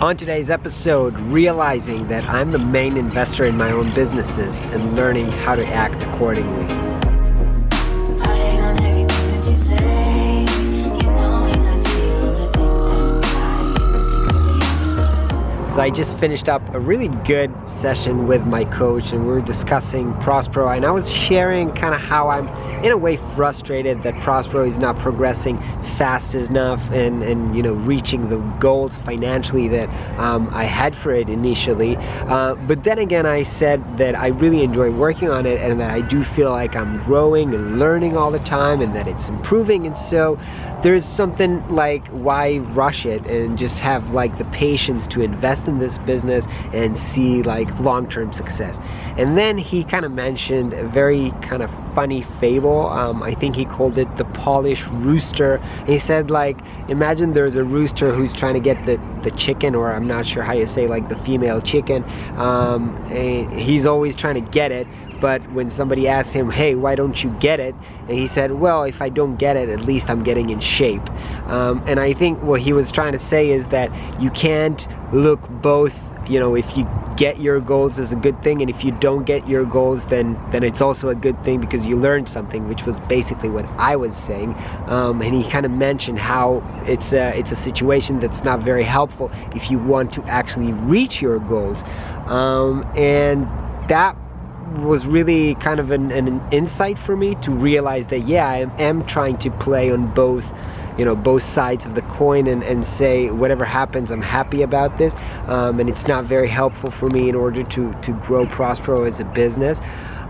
On today's episode, realizing that I'm the main investor in my own businesses and learning how to act accordingly. So I just finished up a really good session with my coach and we were discussing Prospero, and I was sharing kind of how I'm in a way frustrated that Prospero is not progressing fast enough and reaching the goals financially that I had for it initially. But then again, I said that I really enjoy working on it and that I do feel like I'm growing and learning all the time and that it's improving. And so there's something like, why rush it and just have like the patience to invest in this business and see like long-term success. And then he kind of mentioned a very kind of funny fable. I think he called it the Polish rooster. And he said, like, imagine there's a rooster who's trying to get the chicken, or I'm not sure how you say, like the female chicken. And he's always trying to get it, but when somebody asked him, hey, why don't you get it? And he said, well, if I don't get it, at least I'm getting in shape. And I think what he was trying to say is that you can't look both, if you get your goals is a good thing, and if you don't get your goals, then it's also a good thing because you learned something, which was basically what I was saying. And he kind of mentioned how it's a situation that's not very helpful if you want to actually reach your goals. And that was really kind of an insight for me to realize that, yeah, I am trying to play on both sides of the coin and say whatever happens, I'm happy about this, and it's not very helpful for me in order to grow Prospero as a business.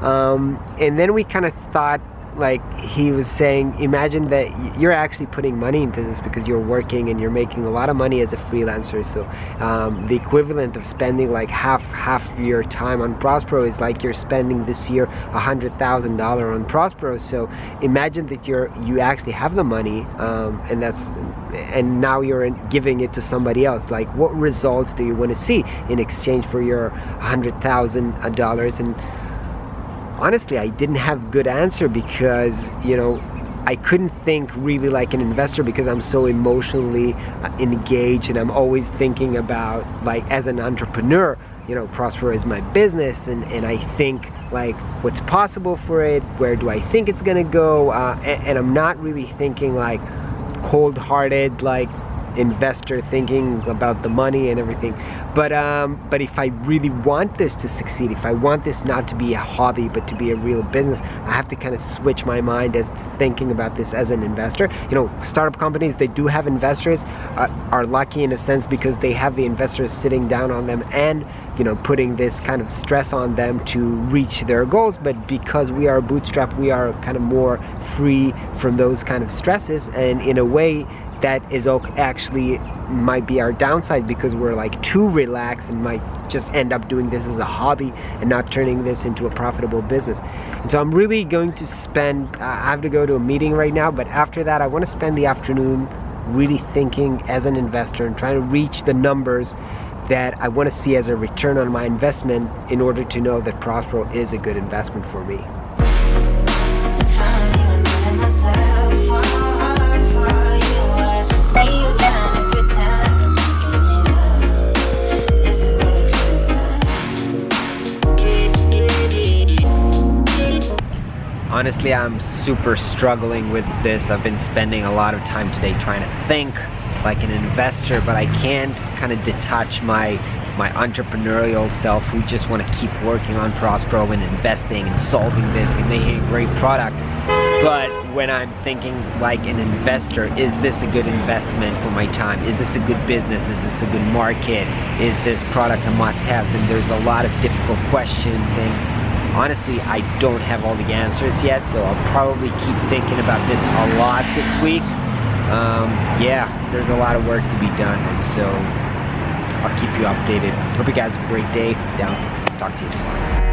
And then we kind of thought, like he was saying, imagine that you're actually putting money into this because you're working and you're making a lot of money as a freelancer. So the equivalent of spending like half your time on Prospero is like you're spending this year $100,000 on Prospero. So imagine that you actually have the money, and now you're giving it to somebody else. Like, what results do you want to see in exchange for your $100,000? And honestly, I didn't have good answer because, I couldn't think really like an investor because I'm so emotionally engaged, and I'm always thinking about, like, as an entrepreneur, Prospero is my business, and I think like what's possible for it, where do I think it's gonna go, and I'm not really thinking like cold-hearted, like investor thinking about the money and everything. But if I really want this to succeed, if I want this not to be a hobby but to be a real business, I have to kind of switch my mind as to thinking about this as an investor. Startup companies, they do have investors, are lucky in a sense because they have the investors sitting down on them and putting this kind of stress on them to reach their goals. But because we are bootstrapped, we are kind of more free from those kind of stresses, and in a way that is actually might be our downside because we're like too relaxed and might just end up doing this as a hobby and not turning this into a profitable business. And so I'm really going to spend, I have to go to a meeting right now, but after that I want to spend the afternoon really thinking as an investor and trying to reach the numbers that I want to see as a return on my investment in order to know that Prospero is a good investment for me. Honestly, I'm super struggling with this. I've been spending a lot of time today trying to think like an investor, but I can't kind of detach my entrepreneurial self who just want to keep working on Prospero and investing and solving this and making a great product. But when I'm thinking like an investor, is this a good investment for my time? Is this a good business? Is this a good market? Is this product a must-have? Then there's a lot of difficult questions, and honestly, I don't have all the answers yet, so I'll probably keep thinking about this a lot this week. Yeah, there's a lot of work to be done, and so I'll keep you updated. Hope you guys have a great day. Talk to you tomorrow.